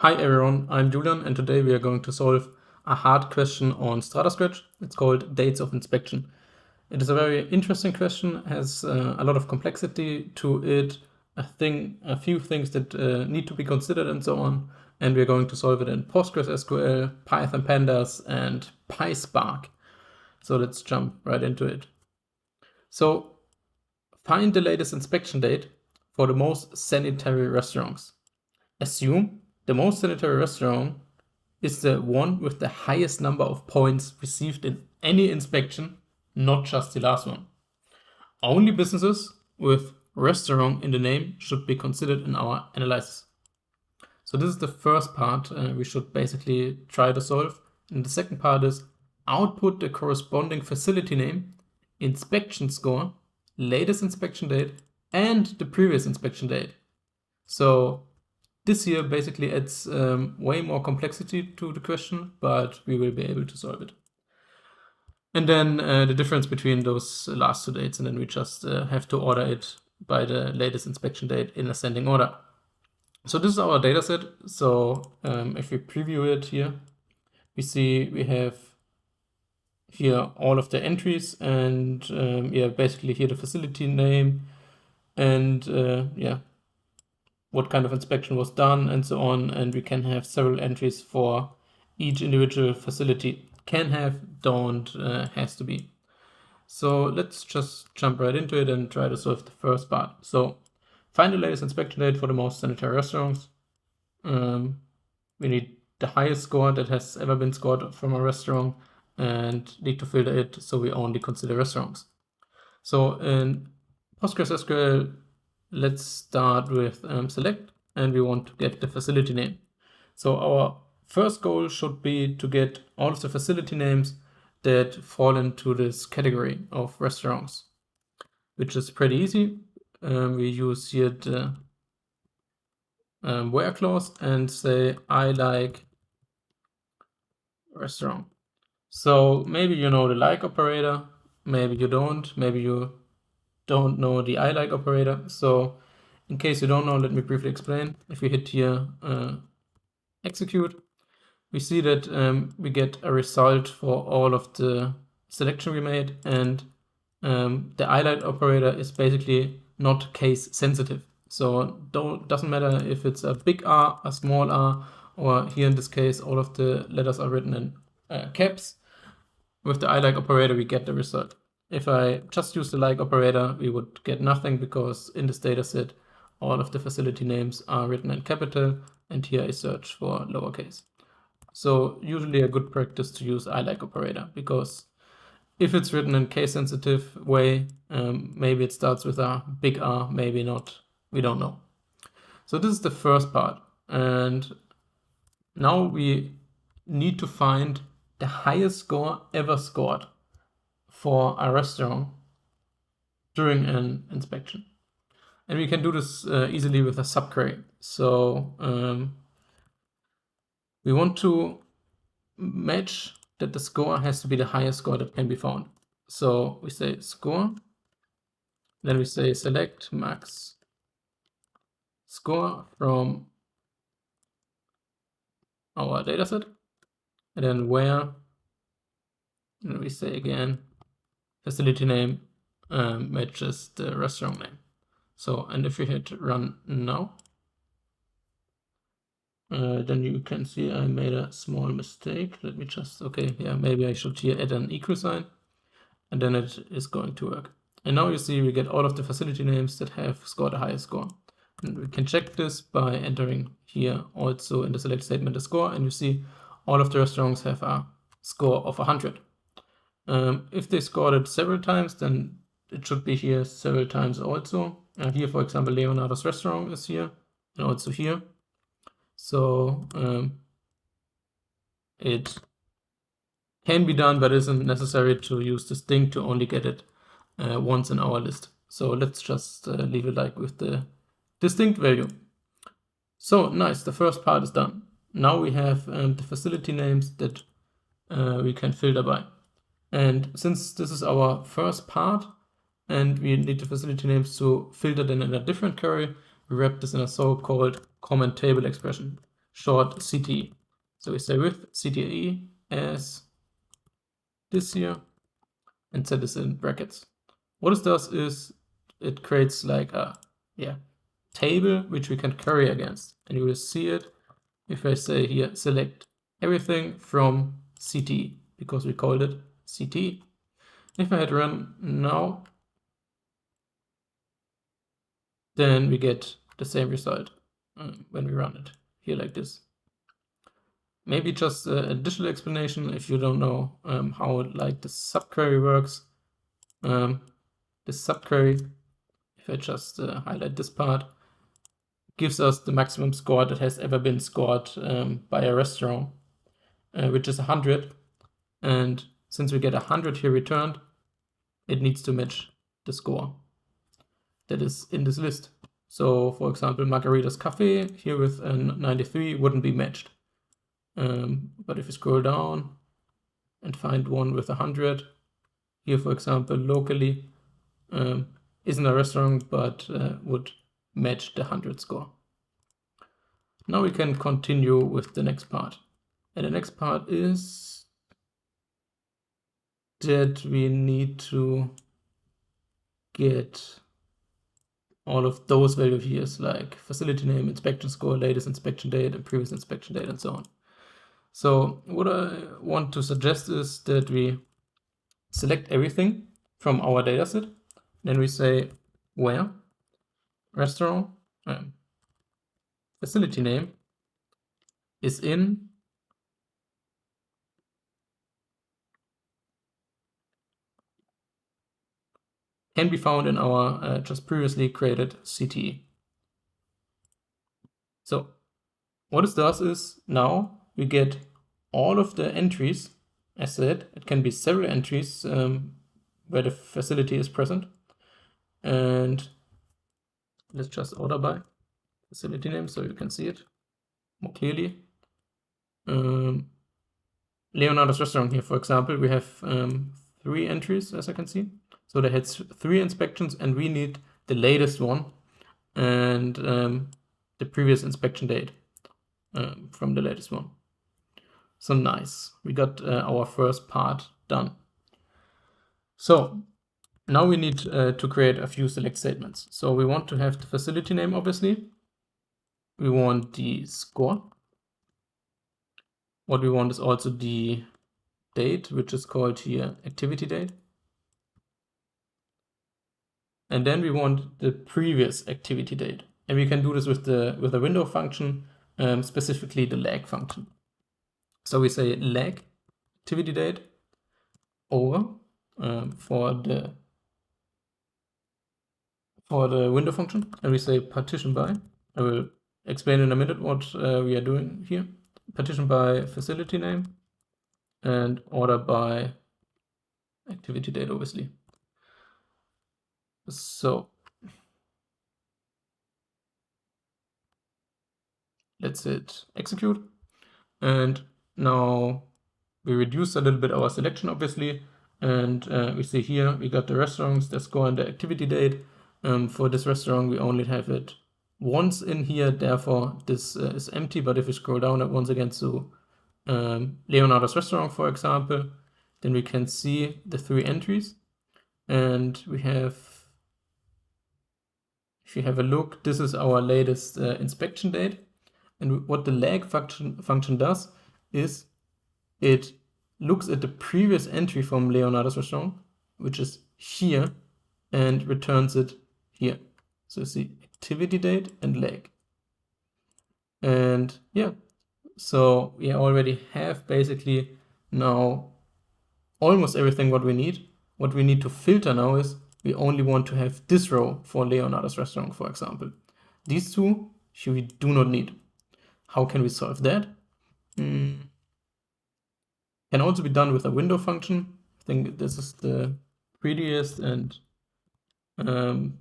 Hi everyone, I'm Julian and today we are going to solve a hard question on StrataScratch. It's called dates of inspection. It is a very interesting question, has a lot of complexity to it, a few things that need to be considered and so on. And we're going to solve it in PostgreSQL, Python-Pandas and PySpark. So let's jump right into it. So find the latest inspection date for the most sanitary restaurants. Assume the most sanitary restaurant is the one with the highest number of points received in any inspection, not just the last one. Only businesses with restaurant in the name should be considered in our analysis. So this is the first part we should basically try to solve. And the second part is output the corresponding facility name, inspection score, latest inspection date, and the previous inspection date. So this here basically adds way more complexity to the question, but we will be able to solve it. And then the difference between those last two dates, and then we just have to order it by the latest inspection date in ascending order. So this is our data set. So if we preview it here, we see we have here all of the entries and basically here the facility name and what kind of inspection was done and so on. And we can have several entries for each individual facility. Can have, don't, has to be. So let's just jump right into it and try to solve the first part. So find the latest inspection date for the most sanitary restaurants. We need the highest score that has ever been scored from a restaurant and need to filter it so we only consider restaurants. So in PostgreSQL, let's start with select, and we want to get the facility name. So our first goal should be to get all of the facility names that fall into this category of restaurants, which is pretty easy. We use here the where clause and say I like restaurant. So maybe you know the like operator, maybe you don't, maybe you don't know the I like operator. So in case you don't know, let me briefly explain. If we hit here execute, we see that we get a result for all of the selection we made, and the I like operator is basically not case sensitive. So doesn't matter if it's a big R, a small r, or here in this case all of the letters are written in caps. With the I like operator we get the result. If I just use the like operator, we would get nothing because in this data set, all of the facility names are written in capital, and here I search for lowercase. So usually a good practice to use I like operator, because if it's written in case sensitive way, maybe it starts with a big R, maybe not, we don't know. So this is the first part. And now we need to find the highest score ever scored for a restaurant during an inspection. And we can do this easily with a subquery. So we want to match that the score has to be the highest score that can be found. So we say score, then we say select max score from our dataset, and then where, and we say again facility name matches the restaurant name. So, and if we hit run now, then you can see I made a small mistake. Let me just, maybe I should here add an equal sign, and then it is going to work. And now you see we get all of the facility names that have scored the highest score. And we can check this by entering here also in the select statement the score, and you see all of the restaurants have a score of 100. If they scored it several times, then it should be here several times also. Here, for example, Leonardo's restaurant is here, and also here. So it can be done, but isn't necessary to use this thing to only get it once in our list. So let's just leave it like with the distinct value. So nice, the first part is done. Now we have the facility names that we can filter by. And since this is our first part and we need the facility names to filter them in a different query, we wrap this in a so-called comment table expression. short CTE. So we say with CTE as this here and set this in brackets. What it does is it creates like a table which we can query against, and you will see it if I say here select everything from CTE, because we called it CTE. If I hit run now, then we get the same result when we run it here like this. Maybe just an additional explanation if you don't know how like the subquery works. The subquery, if I just highlight this part, gives us the maximum score that has ever been scored by a restaurant, which is 100. And since we get 100 here returned, it needs to match the score that is in this list. So for example, Margarita's Cafe here with a 93 wouldn't be matched. But if you scroll down and find one with 100, here for example, locally, isn't a restaurant, but would match the 100 score. Now we can continue with the next part. And the next part is that we need to get all of those values here, like facility name, inspection score, latest inspection date, and previous inspection date, and so on. So what I want to suggest is that we select everything from our dataset. Then we say where restaurant facility name is in can be found in our just previously created CTE. So what it does is now we get all of the entries. As said, it can be several entries where the facility is present. And let's just order by facility name so you can see it more clearly. Leonardo's restaurant here, for example, we have 3 entries, as I can see. So they had 3 inspections, and we need the latest one and the previous inspection date from the latest one. So nice, we got our first part done. So now we need to create a few select statements. So we want to have the facility name, obviously. We want the score. What we want is also the date, which is called here activity date. And then we want the previous activity date. And we can do this with a window function, specifically the lag function. So we say lag activity date over for the window function, and we say partition by. I will explain in a minute what we are doing here. Partition by facility name and order by activity date, obviously. So let's hit execute. And now we reduce a little bit our selection, obviously. And we see here we got the restaurants, the score, and the activity date. For this restaurant, we only have it once in here, therefore this is empty. But if we scroll down once again to Leonardo's restaurant, for example, then we can see the 3 entries. And we have, if you have a look, this is our latest inspection date. And what the lag function does is it looks at the previous entry from Leonardo's restaurant, which is here, and returns it here. So you see activity date and lag. And yeah, so we already have basically now almost everything what we need. What we need to filter now is we only want to have this row for Leonardo's restaurant, for example. These 2 we do not need. How can we solve that? Can also be done with a window function. I think this is the prettiest and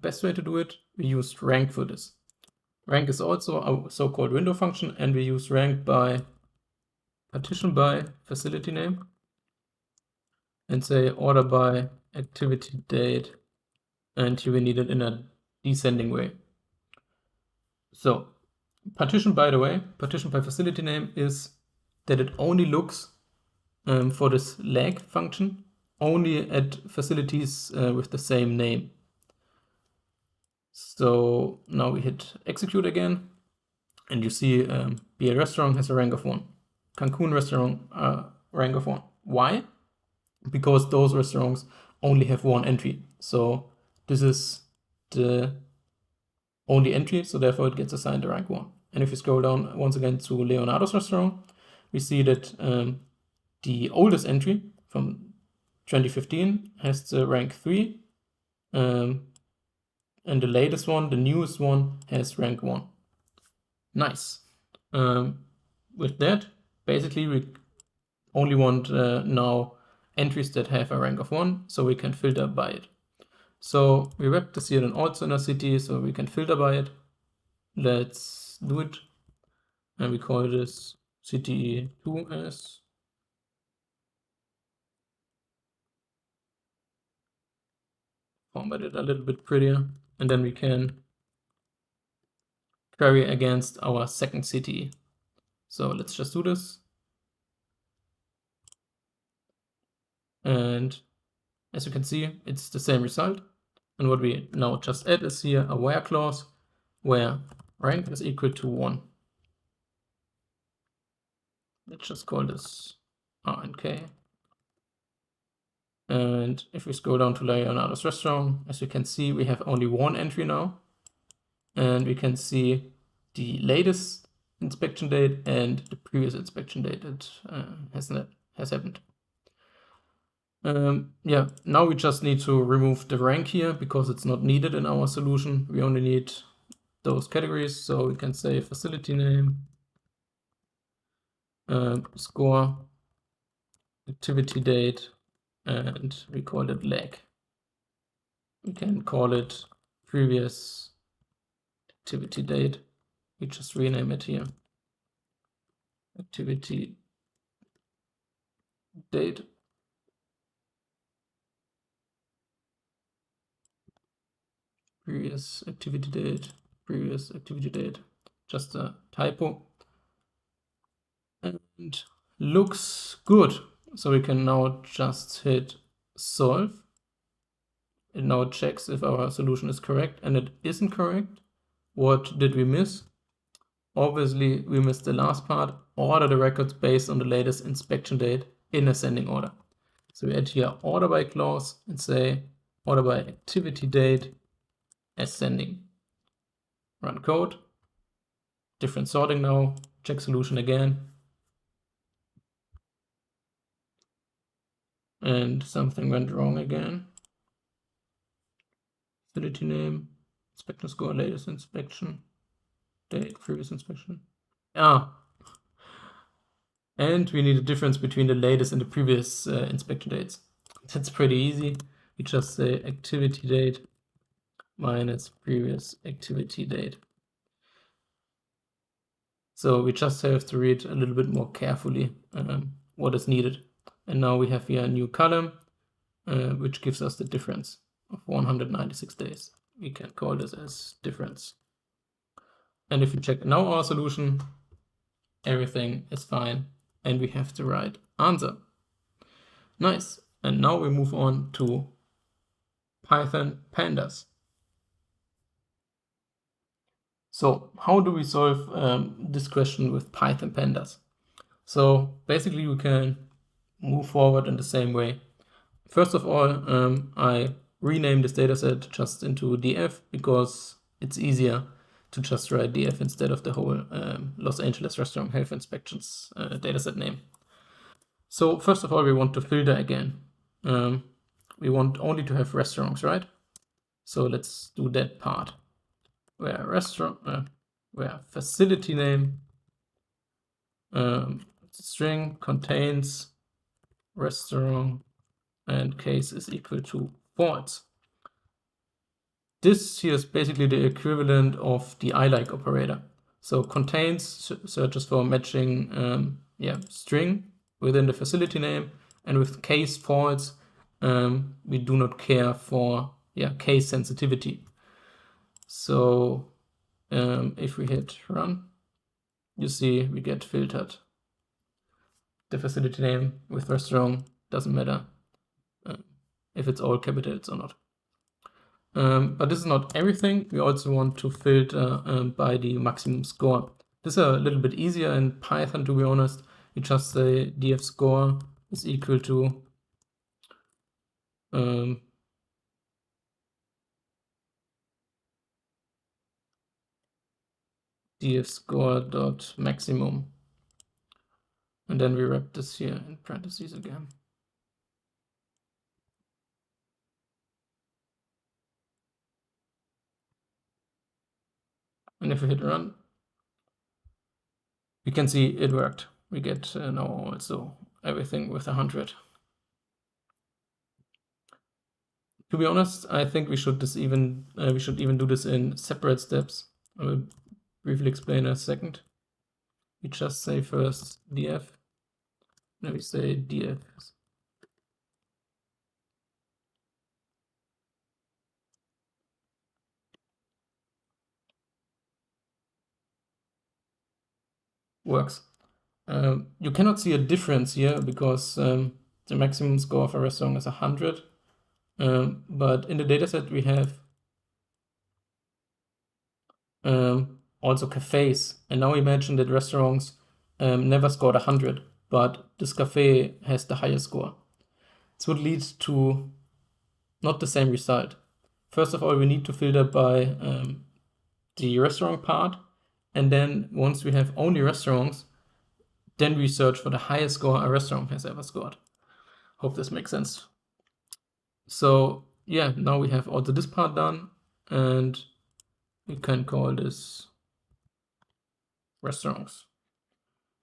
best way to do it. We use rank for this. Rank is also a so-called window function, and we use rank by partition by facility name and say order by activity date, and here we need it in a descending way. So Partition, by the way, partition by facility name is that it only looks for this lag function only at facilities with the same name. So now we hit execute again, and you see BA restaurant has a rank of 1. Cancun restaurant rank of 1. Why? Because those restaurants only have one entry. So this is the only entry, so therefore it gets assigned a rank 1. And if you scroll down once again to Leonardo's restaurant, we see that the oldest entry from 2015 has the rank 3, and the latest one, the newest one, has rank 1. Nice. With that, basically we only want now entries that have a rank of 1, so we can filter by it. So we wrap the CLN also in a city, so we can filter by it. Let's do it. And we call this CTE2S. Format it a little bit prettier. And then we can query against our second CTE. So let's just do this. And as you can see, it's the same result. And what we now just add is here a where clause where rank is equal to 1. Let's just call this R and K. And if we scroll down to Leonardo's restaurant, as you can see, we have only one entry now. And we can see the latest inspection date and the previous inspection date that has happened. Yeah, now we just need to remove the rank here because it's not needed in our solution. We only need those categories. So we can say facility name, score, activity date, and we call it lag. We can call it previous activity date. We just rename it here. Activity date. Previous activity date, previous activity date, just a typo. And looks good. So we can now just hit solve. It now checks if our solution is correct, and it isn't correct. What did we miss? Obviously, we missed the last part. Order the records based on the latest inspection date in ascending order. So we add here order by clause and say order by activity date ascending. Run code. Different sorting now. Check solution again. And something went wrong again. Facility name, inspection score, latest inspection, date, previous inspection. And we need a difference between the latest and the previous inspection dates. That's pretty easy. We just say activity date minus previous activity date. So we just have to read a little bit more carefully what is needed. And now we have here a new column, which gives us the difference of 196 days. We can call this as difference. And if you check now our solution, everything is fine. And we have the right answer. Nice. And now we move on to Python-Pandas. So how do we solve this question with Python-Pandas? So basically we can move forward in the same way. First of all, I rename this dataset just into df because it's easier to just write df instead of the whole Los Angeles restaurant health inspections dataset name. So first of all, we want to filter again. We want only to have restaurants, right? So let's do that part where where facility name string contains restaurant and case is equal to false. This here is basically the equivalent of the I-like operator. So contains searches for matching string within the facility name, and with case false, we do not care for case sensitivity. So if we hit run, you see we get filtered. The facility name with restaurant doesn't matter if it's all capitals or not. But this is not everything. We also want to filter by the maximum score. This is a little bit easier in Python, to be honest. You just say df score is equal to df score dot maximum, and then we wrap this here in parentheses again. And if we hit run, we can see it worked. We get now also everything with 100. To be honest, I think we should even do this in separate steps. I will briefly explain in a second. We just say first df, then we say df works. You cannot see a difference here because the maximum score of a restaurant is 100. But in the dataset we have also cafes. And now imagine that restaurants never scored 100, but this cafe has the highest score. This would lead to not the same result. First of all, we need to filter by the restaurant part. And then once we have only restaurants, then we search for the highest score a restaurant has ever scored. Hope this makes sense. So yeah, now we have also this part done, and we can call this restaurants,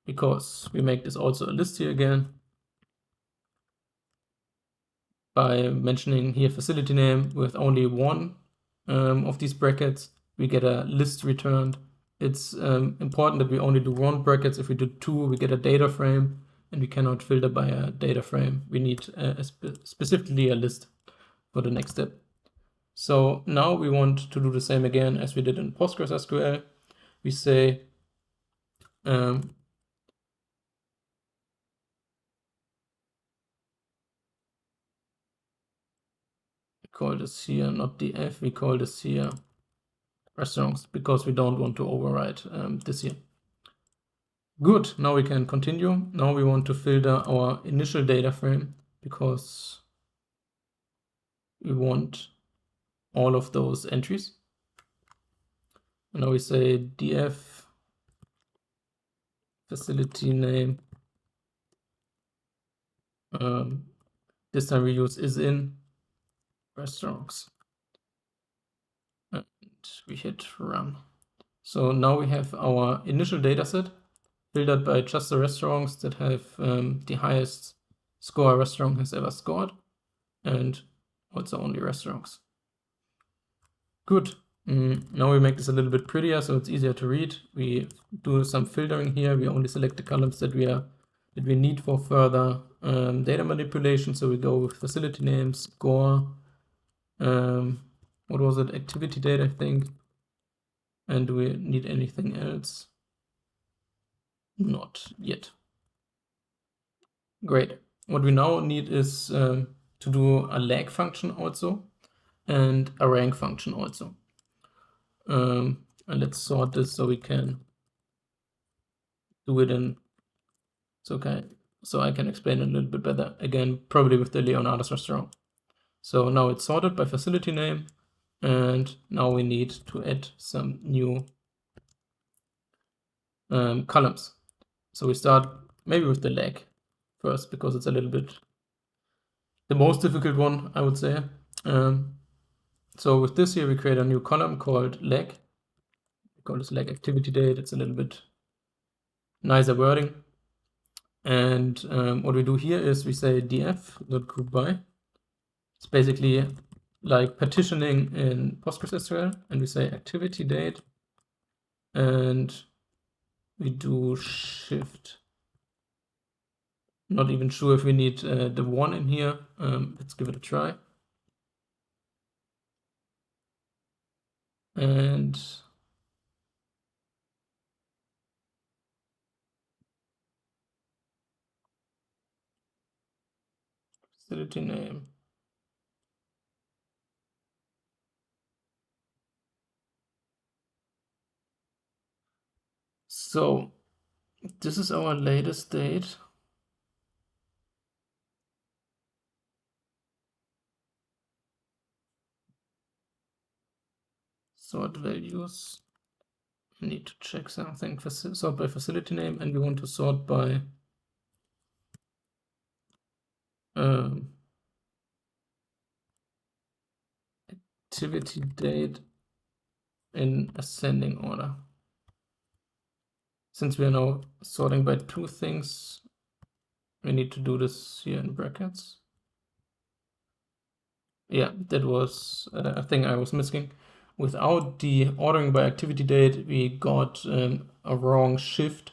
because we make this also a list here again by mentioning here facility name with only one of these brackets. We get a list returned. It's important that we only do one brackets. If we do two, we get a data frame, and we cannot filter by a data frame. We need specifically a list for the next step. So now we want to do the same again as we did in PostgreSQL. We say we call this here not df, we call this here restaurants, because we don't want to overwrite this here. Good, now we can continue. Now we want to filter our initial data frame because we want all of those entries. And now we say df facility name. This time we use is in restaurants. And we hit run. So now we have our initial dataset filtered by just the restaurants that have the highest score a restaurant has ever scored, and also only restaurants. Good. Now we make this a little bit prettier so it's easier to read. We do some filtering here. We only select the columns that we need for further data manipulation. So we go with facility name, score, what was it, activity date, I think. And do we need anything else? Not yet. Great. What we now need is to do a lag function also and a rank function also. And let's sort this so we can do it in, so I can explain it a little bit better again, probably with the Leonardo's restaurant. So now it's sorted by facility name, and now we need to add some new columns. So we start maybe with the lag first, because it's a little bit the most difficult one, I would say. So with this here, we create a new column called lag. We call this lag activity date. It's a little bit nicer wording. And what we do here is we say df.group by. It's basically like partitioning in PostgreSQL, and we say activity date, and we do shift. Not even sure if we need the 1 in here. Let's give it a try. And facility name. So this is our latest date. Sort values. We need to check something. Sort by facility name, and we want to sort by activity date in ascending order. Since we are now sorting by two things, we need to do this here in brackets. Yeah, that was a thing I was missing. Without the ordering by activity date, we got a wrong shift.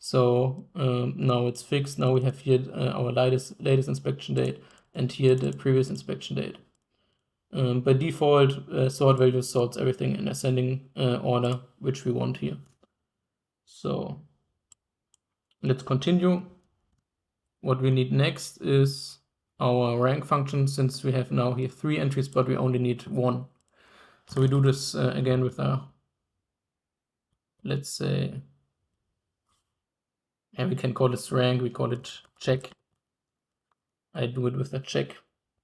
So now it's fixed. Now we have here our latest inspection date and here the previous inspection date. By default, sort value sorts everything in ascending order, which we want here. So let's continue. What we need next is our rank function, since we have now here 3 entries, but we only need 1. So we do this again with a, let's say, and we can call this rank, we call it check. I do it with a check.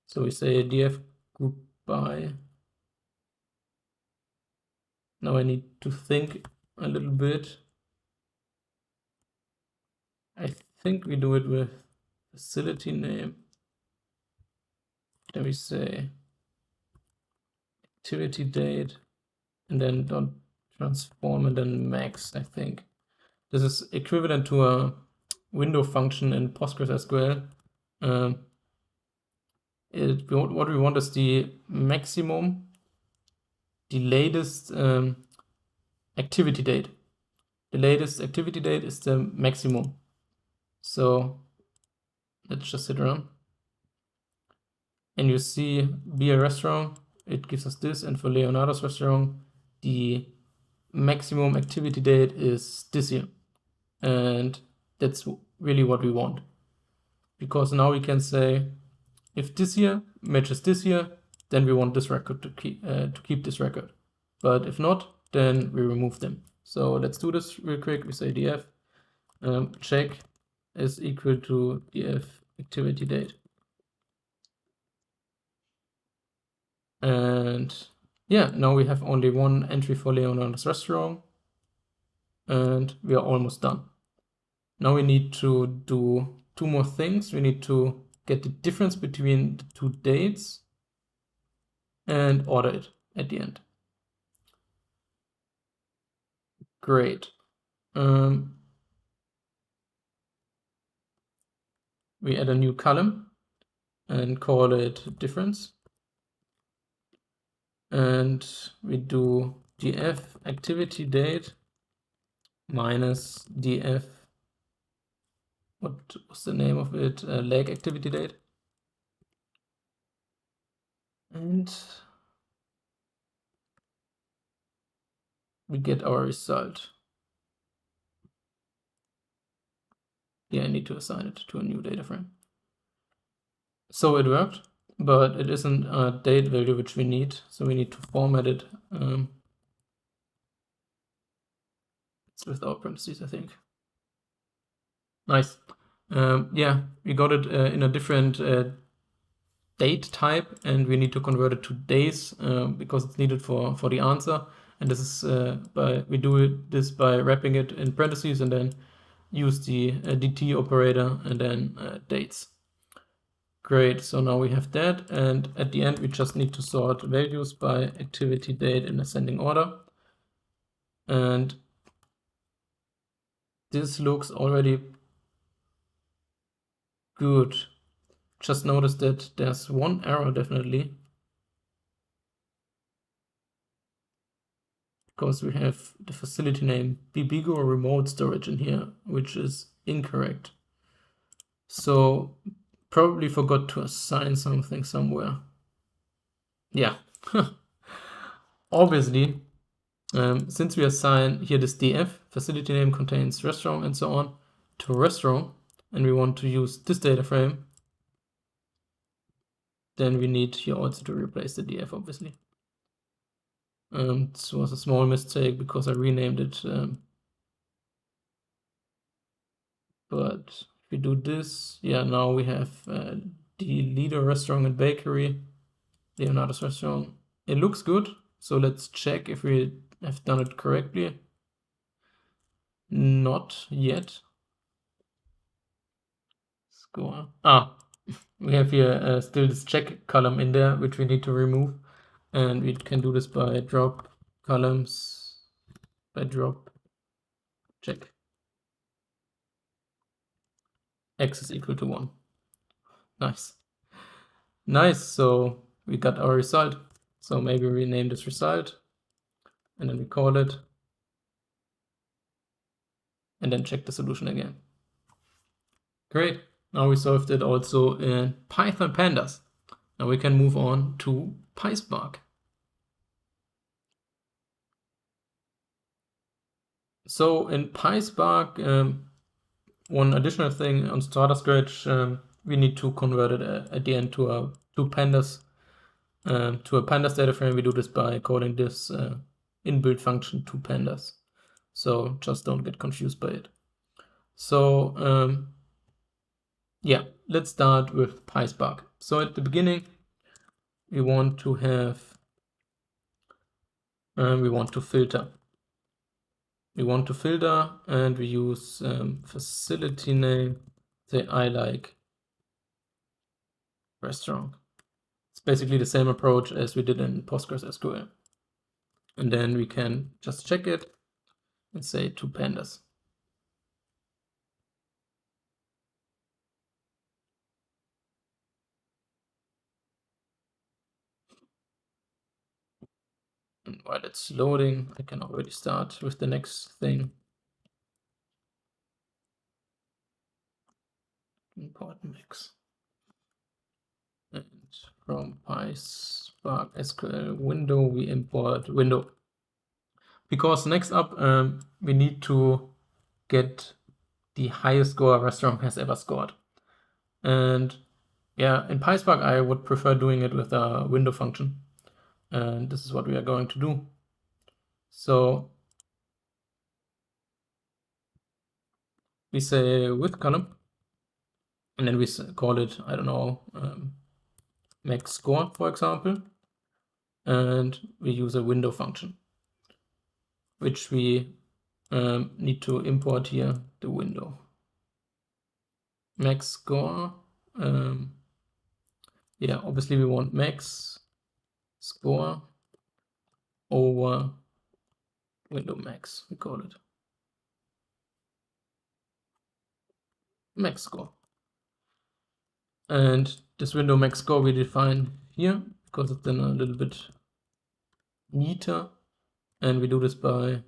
So we say df group by. Now I need to think a little bit. I think we do it with facility name. Then we say activity date and then dot transform and then max, I think. This is equivalent to a window function in PostgreSQL. What we want is the maximum, the latest activity date. The latest activity date is the maximum. So let's just sit around. And you see, be a restaurant, it gives us this. And for Leonardo's restaurant, the maximum activity date is this year. And that's really what we want. Because now we can say, if this year matches this year, then we want this record to keep this record. But if not, then we remove them. So let's do this real quick. We say df check is equal to df activity date. And yeah, now we have only one entry for Leonardo's restaurant, and we are almost done. Now we need to do 2 more things. We need to get the difference between the 2 dates and order it at the end. Great. We add a new column and call it difference. And we do df activity date minus df, what was the name of it? Lag activity date. And we get our result. Yeah, I need to assign it to a new data frame. So it worked, but it isn't a date value which we need. So we need to format it. It's without parentheses, I think. Nice. Yeah, we got it in a different date type, and we need to convert it to days because it's needed for the answer. And this is we do this by wrapping it in parentheses and then use the dt operator and then dates. Great, so now we have that, and at the end we just need to sort values by activity date in ascending order. And this looks already good. Just notice that there's one error definitely, because we have the facility name Bibigo remote storage in here, which is incorrect. So probably forgot to assign something somewhere. Yeah, obviously, since we assign here this df, facility name contains restaurant and so on, to restaurant, and we want to use this data frame, then we need here also to replace the df, obviously. This was a small mistake because I renamed it. But if we do this, yeah, now we have the Lido restaurant and bakery, Leonardo's restaurant. It looks good, so let's check if we have done it correctly. Not yet. Score. We have here still this check column in there, which we need to remove. And we can do this by drop columns, by drop check. X is equal to 1. Nice. Nice, so we got our result. So maybe we name this result, and then we call it, and then check the solution again. Great. Now we solved it also in Python-Pandas. Now we can move on to PySpark. So in PySpark, one additional thing on StrataScratch, we need to convert it at the end to pandas, to a pandas data frame. We do this by calling this inbuilt function to pandas. So just don't get confused by it. So yeah, let's start with PySpark. So at the beginning, we want to have, we want to filter. We want to filter, and we use facility name, say I like restaurant. It's basically the same approach as we did in PostgreSQL. And then we can just check it and say to pandas. And while it's loading, I can already start with the next thing. Import mix. And from PySpark SQL window, we import window. Because next up, we need to get the highest score a restaurant has ever scored. And yeah, in PySpark, I would prefer doing it with a window function. And this is what we are going to do. So we say with column, and then we call it, I don't know, max score, for example. And we use a window function, which we need to import here, the window. Max score. Yeah, obviously we want max score over window max, we call it. Max score. And this window max score we define here, because it's then a little bit neater. And we do this by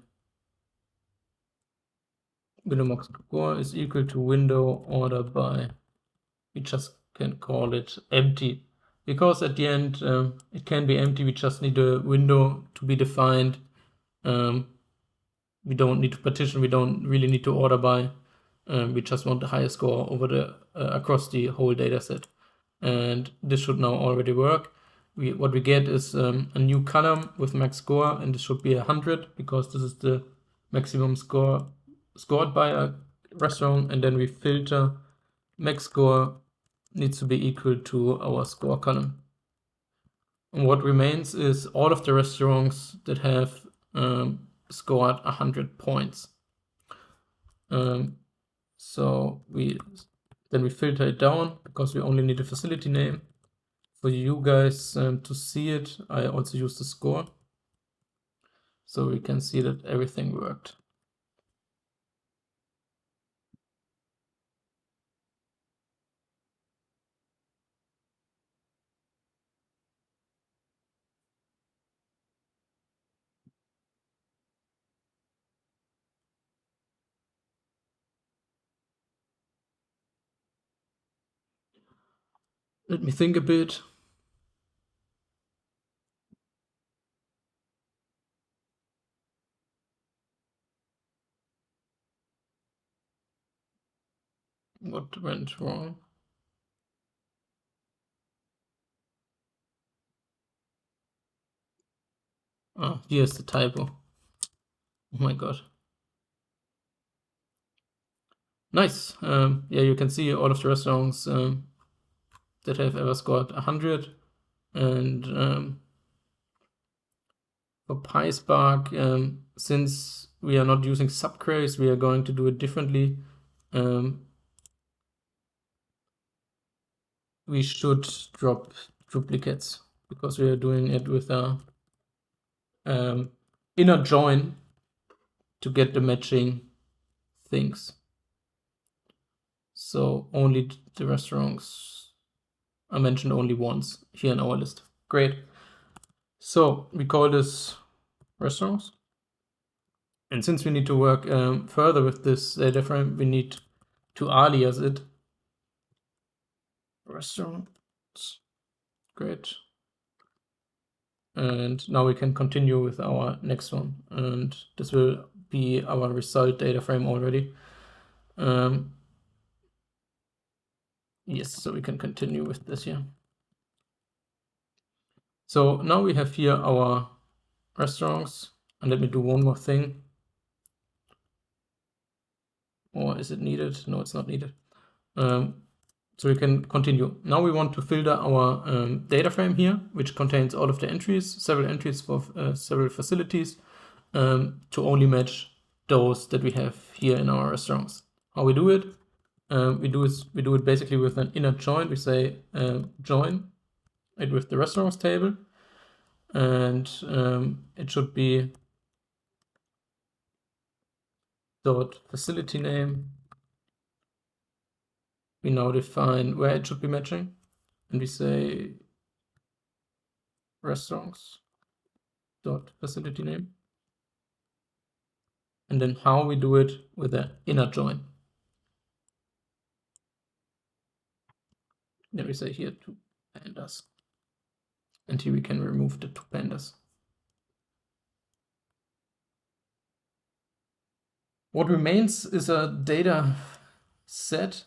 window max score is equal to window order by, we just can call it empty, because at the end it can be empty. We just need a window to be defined. We don't need to partition, we don't really need to order by. We just want the highest score over the across the whole data set. And this should now already work. What we get is a new column with max score, and this should be 100 because this is the maximum score scored by a restaurant. And then we filter max score needs to be equal to our score column. And what remains is all of the restaurants that have scored 100 points. So then we filter it down because we only need a facility name. For you guys to see it, I also use the score, so we can see that everything worked. Let me think a bit. What went wrong? Oh, here's the typo. Oh my god. Nice. Yeah, you can see all of the restaurants that have ever scored 100. And for PySpark, since we are not using subqueries, we are going to do it differently. We should drop duplicates because we are doing it with a inner join to get the matching things. So only the restaurants are mentioned only once here in our list. Great. So we call this restaurants. And since we need to work further with this data frame, we need to alias it. Restaurants. Great. And now we can continue with our next one. And this will be our result data frame already. Yes, so we can continue with this here. So now we have here our restaurants. And let me do one more thing. Or is it needed? No, it's not needed. So we can continue. Now we want to filter our data frame here, which contains all of the entries, several entries for several facilities, to only match those that we have here in our restaurants. How we do it? We do it basically with an inner join. We say join it with the restaurants table, and it should be dot facility name. We now define where it should be matching, and we say restaurants dot facility name, and then how we do it with an inner join. Then we say here two pandas, and here we can remove the two pandas. What remains is a data set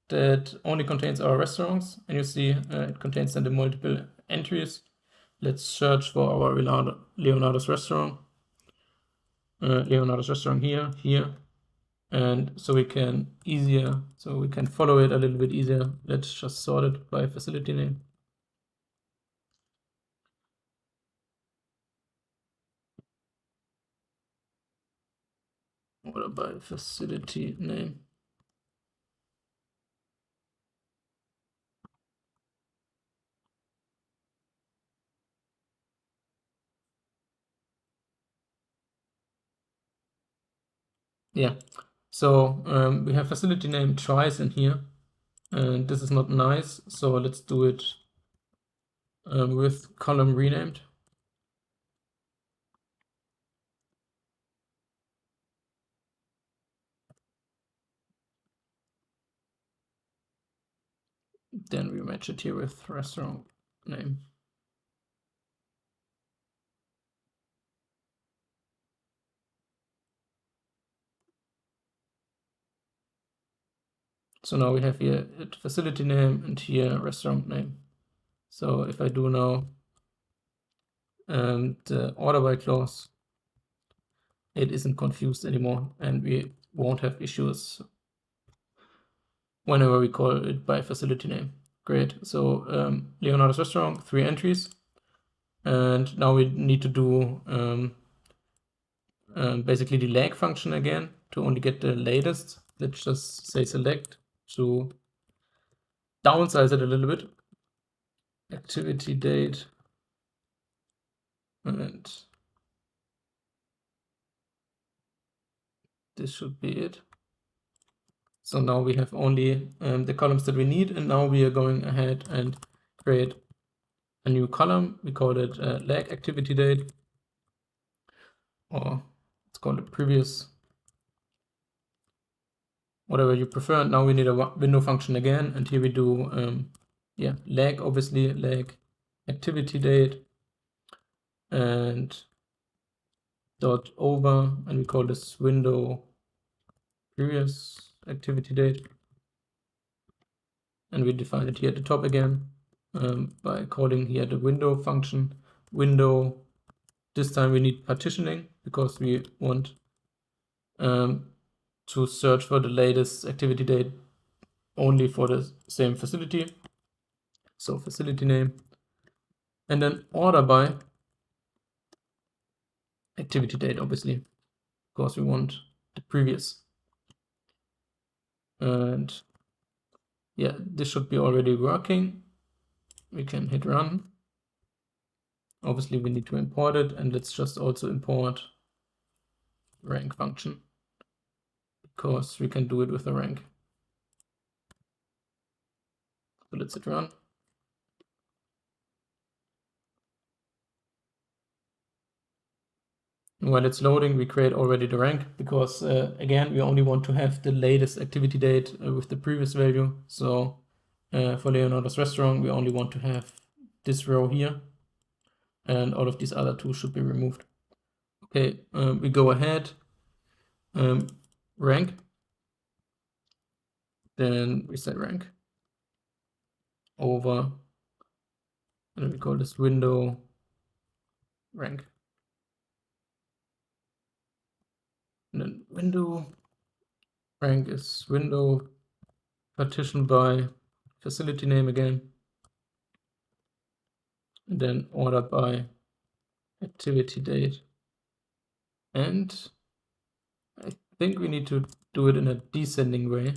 that only contains our restaurants, and you see it contains then the multiple entries. Let's search for our Leonardo's restaurant. Leonardo's restaurant here, and so we can follow it a little bit easier. Let's just sort it by facility name. Or by facility name. Yeah, so we have facility name twice in here, and this is not nice, so let's do it with column renamed. Then we match it here with restaurant name. So now we have here facility name and here restaurant name. So if I do now the order by clause, it isn't confused anymore, and we won't have issues whenever we call it by facility name. Great. So Leonardo's restaurant, 3 entries, and now we need to do basically the lag function again to only get the latest. Let's just say select to downsize it a little bit. Activity date, and this should be it. So now we have only the columns that we need, and now we are going ahead and create a new column. We call it lag activity date, or let's call it previous, whatever you prefer. Now we need a window function again, and here we do lag, obviously lag activity date, and dot over, and we call this window previous activity date, and we define it here at the top again by calling here the window function, window This time we need partitioning because we want to search for the latest activity date only for the same facility. So facility name, and then order by activity date, obviously, because we want the previous. And yeah, this should be already working. We can hit run. Obviously we need to import it, and let's just also import rank function because we can do it with a rank. So let's hit run. And while it's loading, we create already the rank because again, we only want to have the latest activity date with the previous value. So for Leonardo's restaurant, we only want to have this row here, and all of these other two should be removed. Okay, we go ahead, rank, then we say rank over, and we call this window rank. And then window rank is window partition by facility name again, and then order by activity date. And I think we need to do it in a descending way.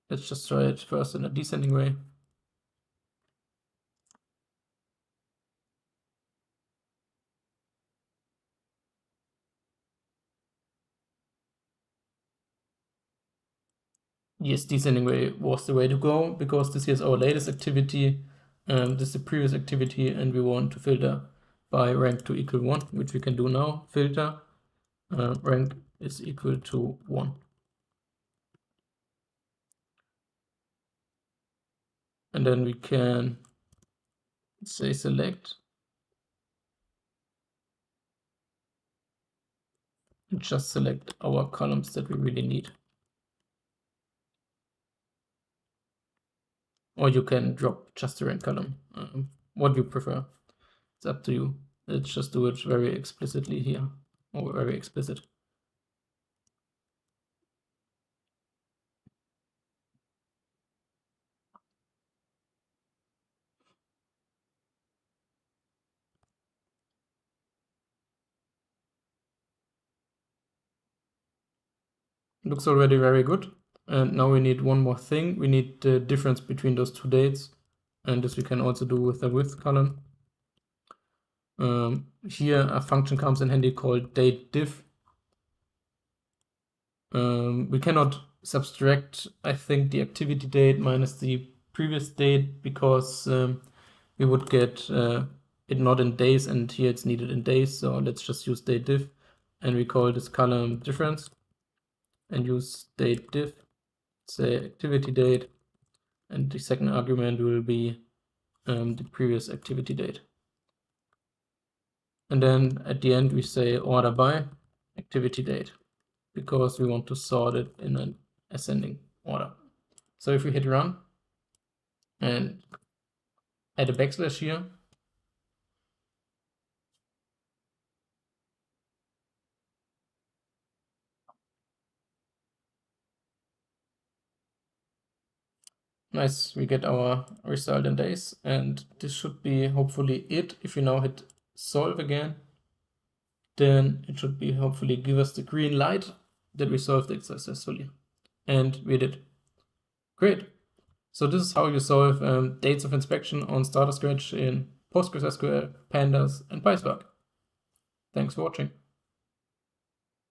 Let's just try it first in a descending way. Yes, descending way was the way to go because this is our latest activity. This is the previous activity, and we want to filter by rank to equal 1, which we can do now. Filter rank is equal to 1. And then we can say select and just select our columns that we really need. Or you can drop just the rank column, what you prefer. It's up to you. Let's just do it very explicitly here, or very explicit. Looks already very good. And now we need one more thing. We need the difference between those two dates. And this we can also do with the width column. Here a function comes in handy called dateDiff. We cannot subtract, I think, the activity date minus the previous date because we would get it not in days, and here it's needed in days. So let's just use dateDiff, and we call this column difference and use dateDiff, say activity date, and the second argument will be the previous activity date. And then at the end we say order by activity date because we want to sort it in an ascending order. So if we hit run and add a backslash here, nice, we get our result in days, and this should be hopefully it. If we now hit solve again, then it should be hopefully give us the green light that we solved it successfully. And we did. Great. So this is how you solve dates of inspection on StrataScratch in PostgreSQL, Pandas, and PySpark. Thanks for watching.